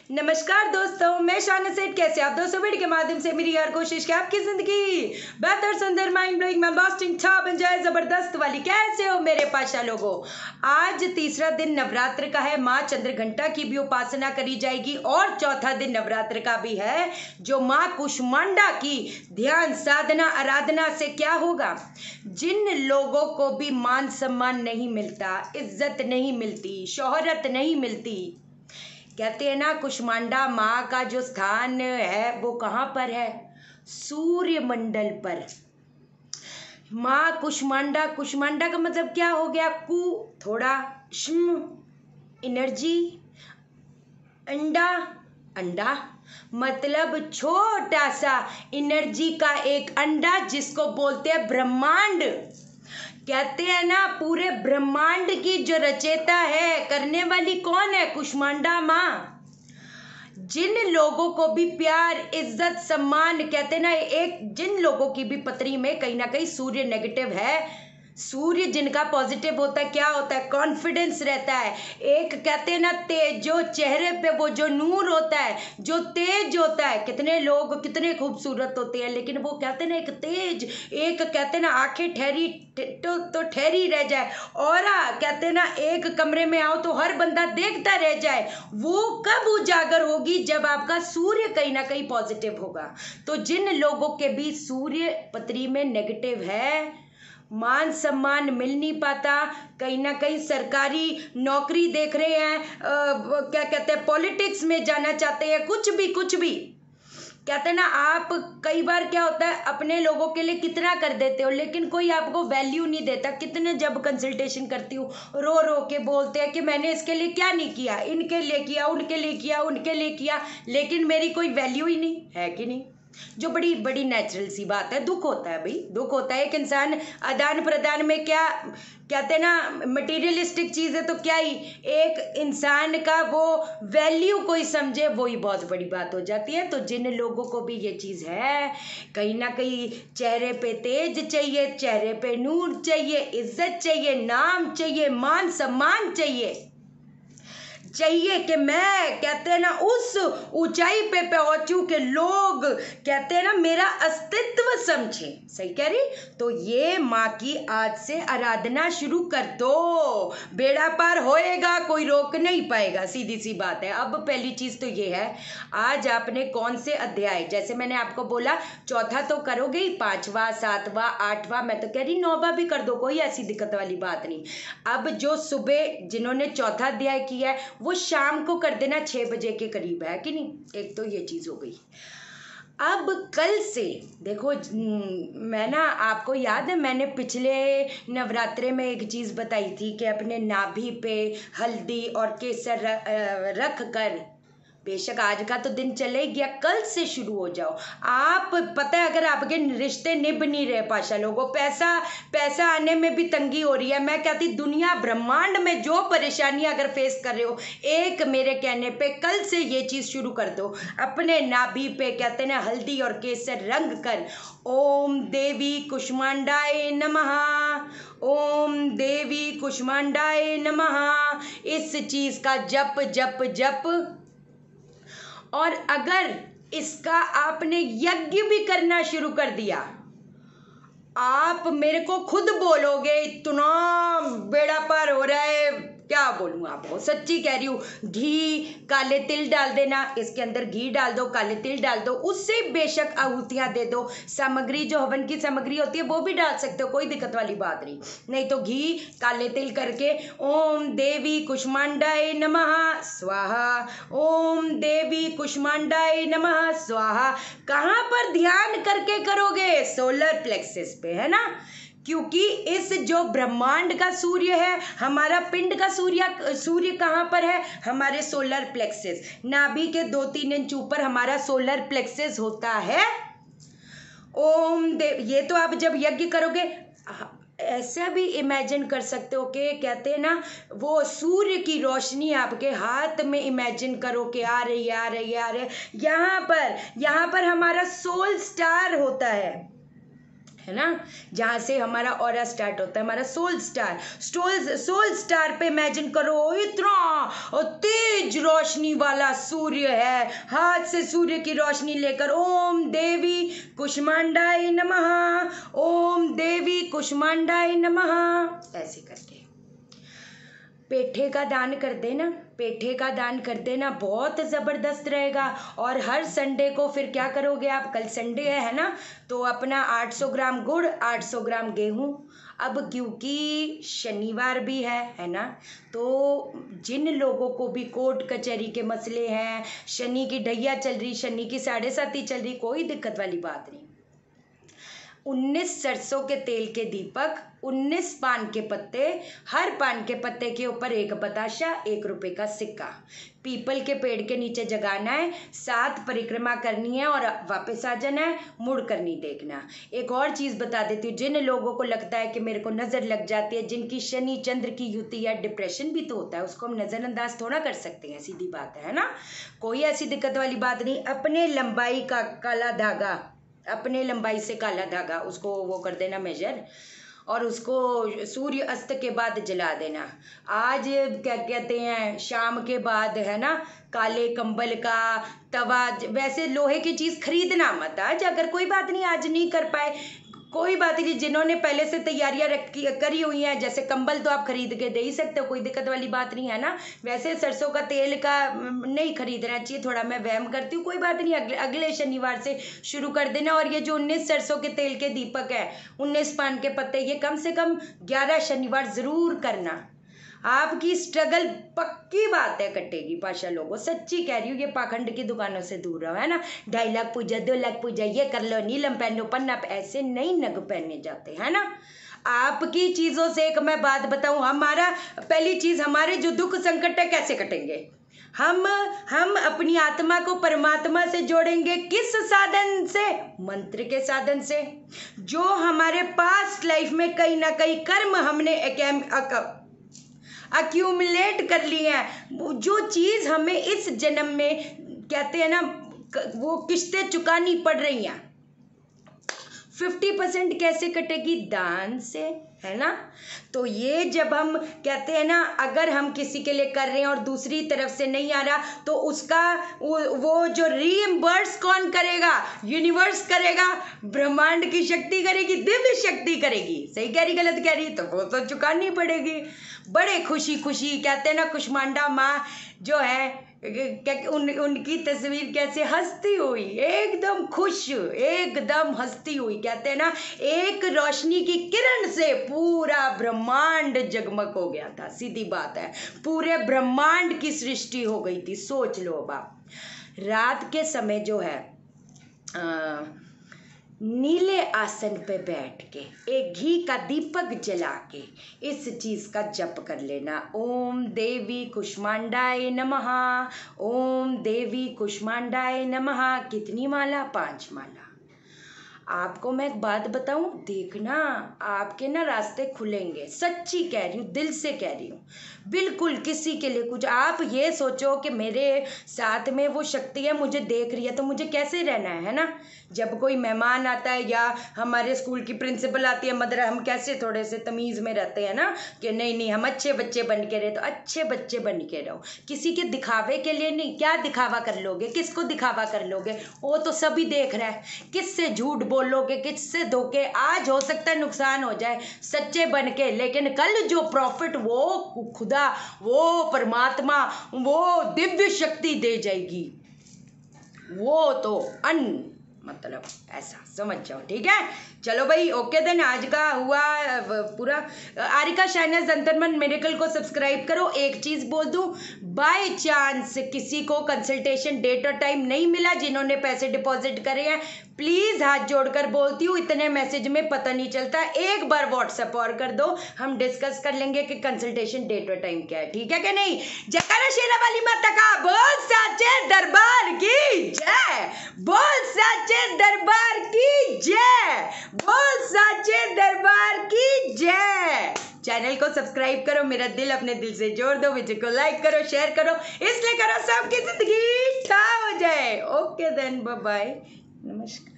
नमस्कार दोस्तों, मैं शाना सेठ। कैसे आप दोस्तों? वीडियो के माध्यम से मेरी हर कोशिश कि आपकी जिंदगी बेहतर, सुंदर, माइंड ब्लोइंग, लास्टिंग था बन जाए, जबरदस्त वाली। कैसे हो मेरे पाशा लोगों? आज तीसरा दिन नवरात्र का है। माँ चंद्रघंटा की भी उपासना करी जाएगी और चौथा दिन नवरात्र का भी है, जो माँ कुष्मांडा की ध्यान साधना आराधना से क्या होगा। जिन लोगों को भी मान सम्मान नहीं मिलता, इज्जत नहीं मिलती, शोहरत नहीं मिलती, कहते हैं ना, कुष्मांडा माँ का जो स्थान है वो कहाँ पर है? सूर्य मंडल पर। माँ कुष्मांडा, कुष्मांडा का मतलब क्या हो गया? कु थोड़ा, श्म एनर्जी, अंडा, अंडा मतलब छोटा सा एनर्जी का एक अंडा, जिसको बोलते हैं ब्रह्मांड। कहते हैं ना, पूरे ब्रह्मांड की जो रचयिता है, करने वाली कौन है? कुष्मांडा माँ। जिन लोगों को भी प्यार, इज्जत, सम्मान, कहते हैं ना, जिन लोगों की भी पत्री में कहीं ना कहीं सूर्य नेगेटिव है, सूर्य जिनका पॉजिटिव होता है, क्या होता है? कॉन्फिडेंस रहता है। एक कहते हैं ना तेज, जो चेहरे पे वो जो नूर होता है, जो तेज होता है। कितने लोग कितने खूबसूरत होते हैं, लेकिन वो कहते हैं ना एक तेज, एक कहते हैं ना आंखें ठहरी तो ठहरी रह जाए, और कहते हैं ना एक कमरे में आओ तो हर बंदा देखता रह जाए। वो कब उजागर होगी? जब आपका सूर्य कहीं ना कहीं पॉजिटिव होगा। तो जिन लोगों के भी सूर्य पत्री में नेगेटिव है, मान सम्मान मिल नहीं पाता, कहीं ना कहीं सरकारी नौकरी देख रहे हैं, क्या कहते हैं, पॉलिटिक्स में जाना चाहते हैं, कुछ भी कहते हैं ना, आप कई बार क्या होता है, अपने लोगों के लिए कितना कर देते हो, लेकिन कोई आपको वैल्यू नहीं देता। कितने जब कंसल्टेशन करती हूँ, रो रो के बोलते हैं कि मैंने इसके लिए क्या नहीं किया, इनके लिए किया, उनके लिए किया, उनके लिए किया, लेकिन मेरी कोई वैल्यू ही नहीं है, कि नहीं? जो बड़ी बड़ी नेचुरल सी बात है। दुख होता है भाई, दुख होता है। एक इंसान आदान प्रदान में क्या कहते हैं ना, मटेरियलिस्टिक चीज है तो क्या ही, एक इंसान का वो वैल्यू कोई समझे, वो ही बहुत बड़ी बात हो जाती है। तो जिन लोगों को भी ये चीज है, कहीं ना कहीं चेहरे पे तेज चाहिए, चेहरे पे नूर चाहिए, इज्जत चाहिए, नाम चाहिए, मान सम्मान चाहिए कि मैं कहते हैं ना उस ऊंचाई पे पहुंचूं कि लोग कहते हैं ना मेरा अस्तित्व समझे। सही कह रही? तो ये माँ की आज से आराधना शुरू कर दो, बेड़ा पार होएगा, कोई रोक नहीं पाएगा। सीधी सी बात है। अब पहली चीज तो ये है, आज आपने कौन से अध्याय, जैसे मैंने आपको बोला चौथा तो करोगे ही, 5वां 7वां 8वां, मैं तो कह रही 9वां भी कर दो, कोई ऐसी दिक्कत वाली बात नहीं। अब जो सुबह जिन्होंने चौथा अध्याय किया है, वो शाम को कर देना 6 बजे के करीब, है कि नहीं? एक तो ये चीज हो गई। अब कल से देखो, मैं ना, आपको याद है मैंने पिछले नवरात्रे में एक चीज बताई थी कि अपने नाभि पे हल्दी और केसर रख कर, बेशक आज का तो दिन चले गया, कल से शुरू हो जाओ आप। पता है, अगर आपके रिश्ते निभ नहीं रहे पाशा लोगों, पैसा आने में भी तंगी हो रही है, मैं कहती दुनिया ब्रह्मांड में जो परेशानियां अगर फेस कर रहे हो, एक मेरे कहने पे कल से ये चीज शुरू कर दो। अपने नाभि पे कहते हैं हल्दी और केसर रंग कर, ओम देवी कुष्मांडाय नमः, ओम देवी कुष्मांडाय नमः, इस चीज का जप जप जप। और अगर इसका आपने यज्ञ भी करना शुरू कर दिया, आप मेरे को खुद बोलोगे इतना बेड़ा पार हो रहा है, क्या बोलूँ आपको, सच्ची कह रही हूँ। घी, काले तिल डाल देना, इसके अंदर घी डाल दो, काले तिल डाल दो, उससे बेशक आहुतियाँ दे दो। सामग्री जो हवन की सामग्री होती है वो भी डाल सकते हो, कोई दिक्कत वाली बात नहीं तो घी काले तिल करके, ओम देवी कुष्मांडाय नमः स्वाहा, ओम देवी कुष्मांडाय नमः स्वाहा। कहाँ पर ध्यान करके करोगे? सोलर प्लेक्सस पे, है ना? क्योंकि इस जो ब्रह्मांड का सूर्य है, हमारा पिंड का सूर्य कहाँ पर है? हमारे सोलर प्लेक्सस, नाभि के 2-3 इंच ऊपर हमारा सोलर प्लेक्सस होता है। ओम देव, ये तो आप जब यज्ञ करोगे ऐसा भी इमेजिन कर सकते हो कि कहते हैं ना, वो सूर्य की रोशनी आपके हाथ में इमेजिन करो कि आ रही है। यहाँ पर हमारा सोल स्टार होता है, है ना, जहाँ से हमारा ऑरा स्टार्ट होता है, हमारा सोल स्टार पे इमेजिन करो इतना तेज रोशनी वाला सूर्य है, हाथ से सूर्य की रोशनी लेकर ओम देवी कुष्मांडाय नमः, ओम देवी कुष्मांडाय नमः ऐसे करके पेठे का दान कर देना, पेठे का दान कर देना, बहुत ज़बरदस्त रहेगा। और हर संडे को फिर क्या करोगे आप, कल संडे है ना, तो अपना 800 ग्राम गुड़, 800 ग्राम गेहूँ। अब क्योंकि शनिवार भी है ना, तो जिन लोगों को भी कोर्ट कचहरी के मसले हैं, शनि की ढैया चल रही, शनि की 7.5 चल रही, कोई दिक्कत वाली बात नहीं। 19 सरसों के तेल के दीपक, 19 पान के पत्ते, हर पान के पत्ते के ऊपर एक बताशा, 1 रुपए का सिक्का, पीपल के पेड़ के नीचे जगाना है, 7 परिक्रमा करनी है और वापस आ जाना है, मुड़ कर नहीं देखना। एक और चीज़ बता देती हूँ, जिन लोगों को लगता है कि मेरे को नज़र लग जाती है, जिनकी शनि चंद्र की युति या डिप्रेशन भी तो होता है, उसको हम नज़रअंदाज थोड़ा कर सकते हैं, सीधी बात है ना, कोई ऐसी दिक्कत वाली बात नहीं। अपने लंबाई का काला धागा, अपने लंबाई से काला धागा उसको वो कर देना मेजर, और उसको सूर्य अस्त के बाद जला देना। आज क्या कहते हैं, शाम के बाद है ना, काले कंबल का तवा, वैसे लोहे की चीज़ खरीदना मत आज, अगर कोई बात नहीं आज नहीं कर पाए कोई बात नहीं, जिन्होंने पहले से तैयारियां करी हुई हैं, जैसे कंबल तो आप खरीद के दे ही सकते हो, कोई दिक्कत वाली बात नहीं है ना। वैसे सरसों का तेल का नहीं खरीदना चाहिए, थोड़ा मैं वहम करती हूँ, कोई बात नहीं, अगले शनिवार से शुरू कर देना। और ये जो 19 सरसों के तेल के दीपक है, 19 पान के पत्ते, ये कम से कम 11 शनिवार ज़रूर करना। आपकी स्ट्रगल पक्की बात है कटेगी पाशा लोगों, सच्ची कह रही हूँ। ये पाखंड की दुकानों से दूर रहो, है ना, 2.5 लाख पूजा, 2 लाख पूजा, ये कर लो, नीलम पहनो, पन्ना, ऐसे नहीं नग पहने जाते, है ना। आपकी चीज़ों से एक मैं बात बताऊँ, हमारा पहली चीज़, हमारे जो दुख संकट है कैसे कटेंगे, हम अपनी आत्मा को परमात्मा से जोड़ेंगे, किस साधन से, मंत्र के साधन से। जो हमारे पास्ट लाइफ में कहीं ना कहीं कर्म हमने अक्यूमुलेट कर ली है, जो चीज़ हमें इस जन्म में कहते हैं ना, वो किस्तें चुकानी पड़ रही हैं, 50% कैसे कटेगी, दान से, है ना। तो ये जब हम कहते हैं ना, अगर हम किसी के लिए कर रहे हैं और दूसरी तरफ से नहीं आ रहा, तो उसका वो जो रीइंबर्स कौन करेगा, यूनिवर्स करेगा, ब्रह्मांड की शक्ति करेगी, दिव्य शक्ति करेगी। सही कह रही गलत कह रही, तो वो तो चुकानी पड़ेगी। बड़े खुशी खुशी कहते हैं ना, कुष्मांडा माँ जो है, उनकी तस्वीर कैसे हंसती हुई, एकदम खुश, एकदम हंसती हुई, कहते हैं ना, एक रोशनी की किरण से पूरा ब्रह्मांड जगमग हो गया था, सीधी बात है, पूरे ब्रह्मांड की सृष्टि हो गई थी। सोच लो बाप, रात के समय जो है नीले आसन पे बैठ के एक घी का दीपक जला के इस चीज़ का जप कर लेना, ओम देवी कुष्मांडाय नमः, ओम देवी कुष्मांडाय नमः। कितनी माला, 5 माला। आपको मैं एक बात बताऊं, देखना आपके ना रास्ते खुलेंगे, सच्ची कह रही हूँ, दिल से कह रही हूँ। बिल्कुल किसी के लिए कुछ, आप ये सोचो कि मेरे साथ में वो शक्ति है, मुझे देख रही है, तो मुझे कैसे रहना है ना। जब कोई मेहमान आता है या हमारे स्कूल की प्रिंसिपल आती है, मदर, हम कैसे थोड़े से तमीज़ में रहते हैं ना, कि नहीं नहीं हम अच्छे बच्चे बन के रहे, तो अच्छे बच्चे बन के रहो, किसी के दिखावे के लिए नहीं। क्या दिखावा कर लोगे, किसको दिखावा कर लोगे, वो तो सभी देख रहा है। किससे झूठ बोलोगे, किससे धोखे, आज हो सकता है नुकसान हो जाए सच्चे बन के, लेकिन कल जो प्रॉफिट वो खुदा, वो परमात्मा, वो दिव्य शक्ति दे जाएगी, वो तो मतलब ऐसा समझ जाओ, ठीक है। चलो भाई, ओके देन, आज का हुआ पूरा। आरिका शाइनेस अंतर्मन मिरेकल को सब्सक्राइब करो। एक चीज़ बोल दूं, बाय चांस किसी को कंसल्टेशन डेट और टाइम नहीं मिला, जिन्होंने पैसे डिपॉजिट करे हैं, प्लीज़ हाथ जोड़कर बोलती हूँ, इतने मैसेज में पता नहीं चलता, एक बार व्हाट्सएप और कर दो, हम डिस्कस कर लेंगे कि कंसल्टेशन डेट और टाइम क्या है, ठीक है कि नहीं। जयकारा शेरा वाली माता का, बोल साचे दरबार की जय, बोल साचे दरबार की जय, बोल साचे दरबार की जय। चैनल को सब्सक्राइब करो, मेरा दिल अपने दिल से जोड़ दो, वीडियो को लाइक करो, शेयर करो, इसलिए करो सबकी जिंदगी ठा हो जाए। ओके देन, बाय बाय, नमस्कार।